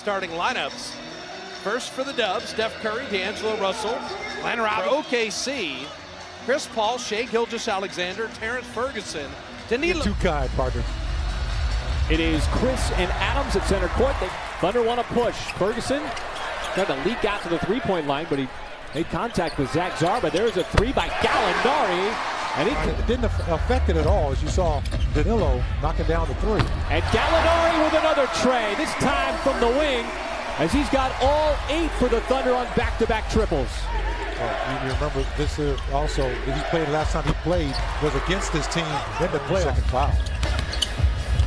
starting lineups. First for the Dubs, Steph Curry, D'Angelo Russell. For OKC, Chris Paul, Shai Gilgeous-Alexander, Terrence Ferguson. You're too kind, partner. It is Chris and Adams at center court. The Thunder want to push. Ferguson tried to leak out to the three-point line, but he made contact with Zach Zarba. There's a three by Gallinari. And it didn't affect it at all, as you saw Danilo knocking down the three. And Gallinari with another tray, this time from the wing, as he's got all 8 for the Thunder on back-to-back triples. You remember this also, he played last time he played was against this team in the playoffs. Second foul.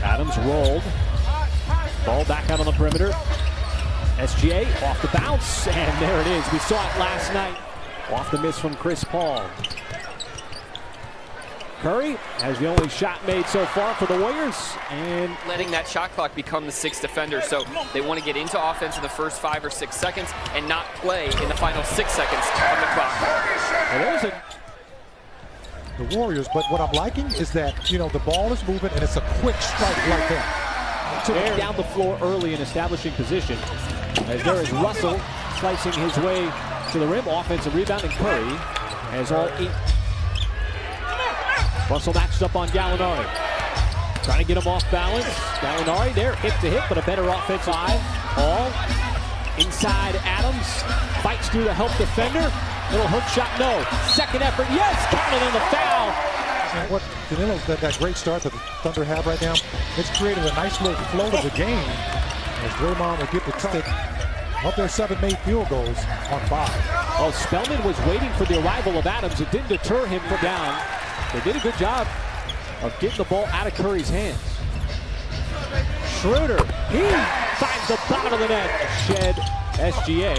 Adams rolled. Ball back out on the perimeter. SGA off the bounce, and there it is. We saw it last night. Off the miss from Chris Paul. Curry has the only shot made so far for the Warriors, and letting that shot clock become the 6th defender. So they want to get into offense in the first 5 or 6 seconds and not play in the final 6 seconds of the clock. Well, the Warriors, but what I'm liking is that, you know, the ball is moving and it's a quick strike like that. They're down the floor early in establishing position, as there is Russell slicing his way to the rim. Offensive rebound, and Curry has all 8. Russell matched up on Gallinari. Trying to get him off balance. Gallinari there, hip to hip, but a better offensive eye. Paul inside Adams. Fights through the help defender. Little hook shot, no. Second effort, yes! Counted on the foul. And what Danilo's that great start that the Thunder have right now, it's created a nice little flow of the game as Draymond will get the stick of their 7 made field goals on 5. Well, Spellman was waiting for the arrival of Adams. It didn't deter him from down. They did a good job of getting the ball out of Curry's hands. Schroeder, he finds the bottom of the net. Shed SGA.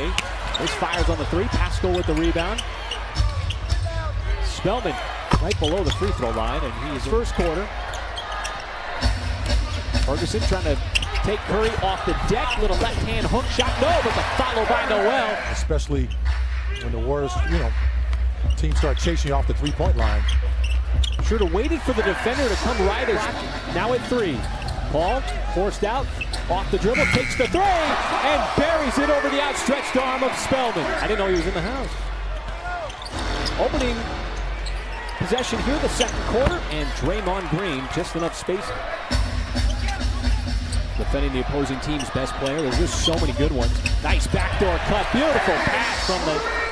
This fires on the 3. Pascal with the rebound. Spellman right below the free throw line, and he's first quarter. Ferguson trying to take Curry off the deck. Little left-hand hook shot. No, but the follow by Noel. Especially when the Warriors, you know, teams start chasing you off the three-point line. Schroeder waited for the defender to come right as now at 3. Paul forced out, off the dribble, takes the 3, and buries it over the outstretched arm of Spellman. I didn't know he was in the house. Opening possession here, the second quarter, and Draymond Green, just enough space. Defending the opposing team's best player. There's just so many good ones. Nice backdoor cut, beautiful pass from the...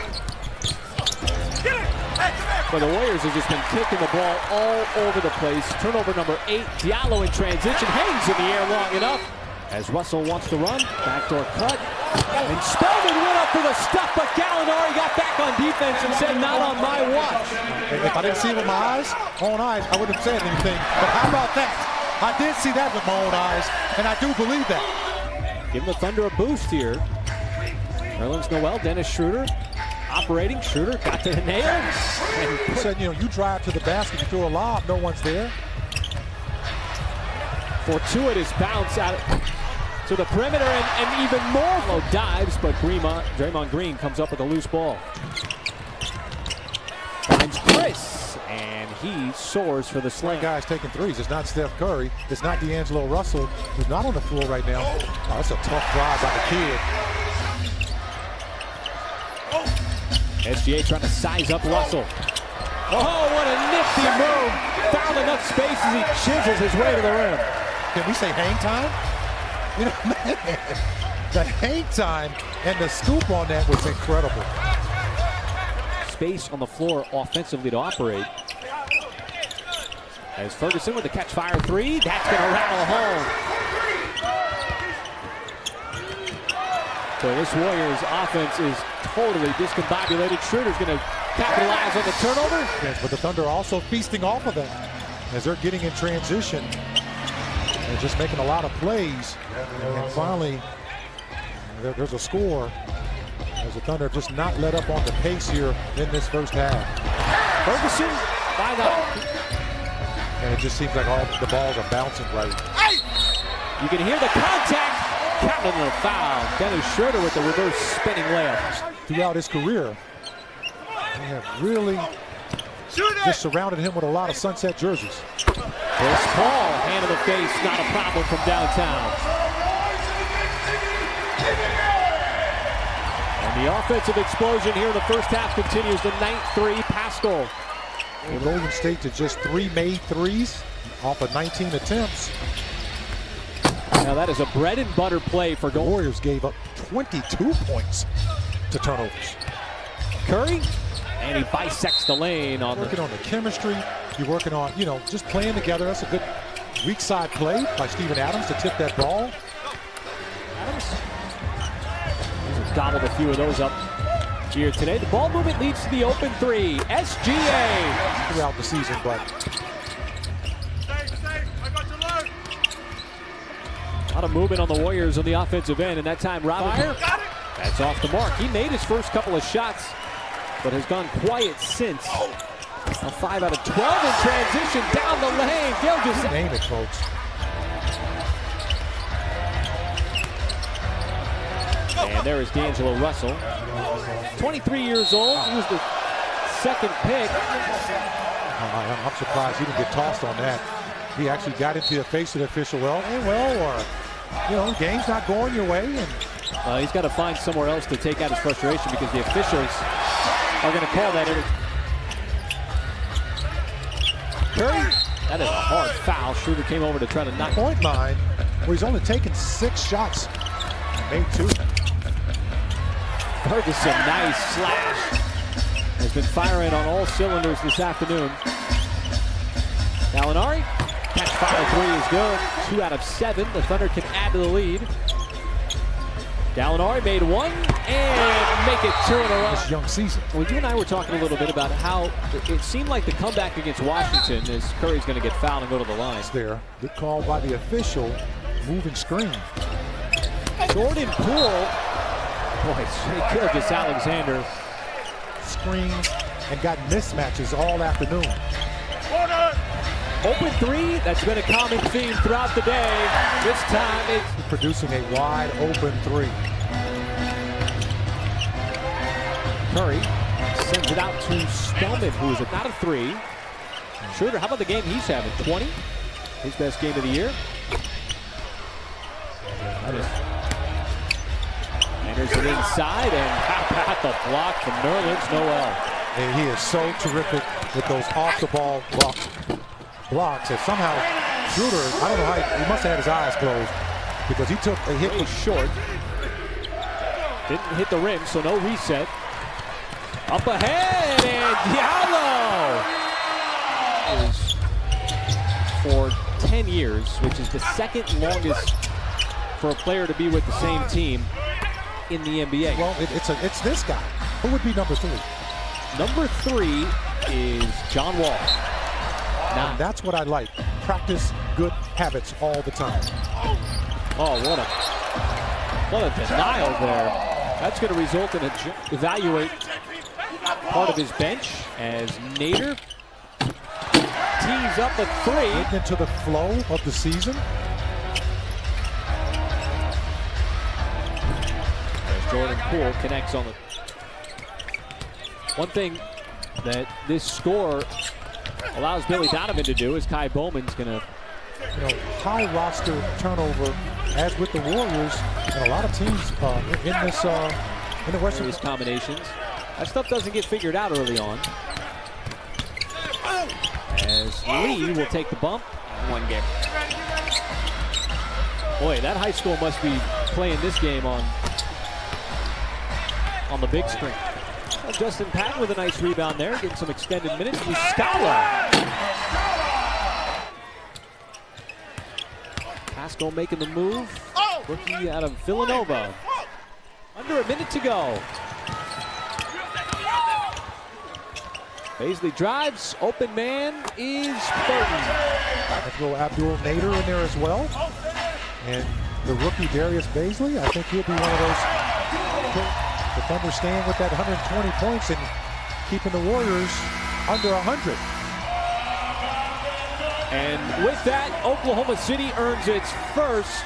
But the Warriors have just been kicking the ball all over the place. Turnover number 8. Diallo in transition, hangs in the air long enough. As Russell wants to run, backdoor cut. And Spellman went up for the stuff, but Gallinari got back on defense and said, not on my watch. If I didn't see it with my own eyes, I wouldn't have said anything. But how about that? I did see that with my own eyes, and I do believe that. Give the Thunder a boost here. Nerlens Noel, Dennis Schroeder. Operating, Schroeder got to the nail. And he said, you know, you drive to the basket, you throw a lob, no one's there. Fortuitous bounce out to the perimeter, and even more low dives, but Draymond Green comes up with a loose ball. Finds Chris, and he soars for the slam. Guys taking threes. It's not Steph Curry. It's not D'Angelo Russell, who's not on the floor right now. Oh, that's a tough drive by the kid. SGA trying to size up Russell. Oh, what a nifty move. Found enough space as he chisels his way to the rim. Can we say hang time? You know, man, the hang time and the scoop on that was incredible. Space on the floor offensively to operate. As Ferguson with the catch-fire 3, that's going to rattle home. So this Warriors offense is totally discombobulated. Schroeder's going to capitalize on the turnover. Yes, but the Thunder are also feasting off of that as they're getting in transition and just making a lot of plays. And finally, there's a score as the Thunder just not let up on the pace here in this first half. Ferguson by the... And it just seems like all the balls are bouncing right. You can hear the contact. Counting the foul. Dennis Schroeder with the reverse spinning layup. Throughout his career, they have really just surrounded him with a lot of sunset jerseys. Chris Paul, hand in the face, not a problem from downtown. The offensive explosion here in the first half continues. The 9-3 Pascal. And Golden State to just 3 made threes off of 19 attempts. Now that is a bread and butter play for The Golden. Warriors gave up 22 points to turnovers. Curry, and he bisects the lane on Working on the chemistry. You're working on, just playing together. That's a good weak side play by Steven Adams to tip that ball. Adams. He's gobbled a few of those up here today. The ball movement leads to the open three. SGA. Throughout the season, but A lot of movement on the Warriors on the offensive end, and that time Robin. That's off the mark. He made his first couple of shots, but has gone quiet since. A 5 out of 12 in transition down the lane. Gilgeous. name it, folks. And there is D'Angelo Russell. 23 years old. He was the second pick. I'm surprised he didn't get tossed on that. He actually got into the face of the official. Or game's not going your way. And He's got to find somewhere else to take out his frustration because the officials are going to call that in. Curry, that is a hard foul. Schroeder came over to try to knock. Point line, where he's only taken 6 shots, made 2. Ferguson, nice slash. Has been firing on all cylinders this afternoon. Gallinari, catch fire 3 is good. 2 out of 7. The Thunder can add to the lead. Gallinari made 1 and make it 2 in a row. This young season. Well, you and I were talking a little bit about how it seemed like the comeback against Washington is Curry's going to get fouled and go to the line. There, good call by the official. Moving screen. Jordan Poole. Boy, Gilgeous Alexander. Screens and got mismatches all afternoon. Open 3, that's been a common theme throughout the day. This time it's Producing a wide open 3. Curry sends it out to Spellman, who is about a 3. Schroeder, how about the game he's having? 20? His best game of the year. Enters it inside, and how about the block from Nerlens Noel? And he is so terrific with those off-the-ball blocks that somehow Schroeder, I don't know how he must have had his eyes closed because he took a hit. Way short. Didn't hit the rim, so no reset. Up ahead, and Diallo is for 10 years, which is the second longest for a player to be with the same team in the NBA. Well, it's this guy. Who would be number 3? Number 3 is John Wall. And that's what I like. Practice good habits all the time. Oh, what a denial there. That's going to result in evaluate part of his bench as Nader tees up a 3. Getting into the flow of the season. As Jordan Poole connects on the. One thing that this score allows Billy Donovan to do is Kai Bowman's going to. High roster turnover, as with the Warriors, and a lot of teams in the Western. These combinations. That stuff doesn't get figured out early on. As Lee will take the bump. 1 game. Boy, that high school must be playing this game on the big screen. Well, Justin Patton with a nice rebound there, getting some extended minutes. Muscala. Pascal making the move. Rookie out of Villanova. Under a minute to go. Baisley drives. Open man is Burton. Let's go Abdul Nader in there as well. And the rookie Darius Baisley, I think he'll be one of those. The Thunder staying with that 120 points and keeping the Warriors under 100. And with that, Oklahoma City earns its first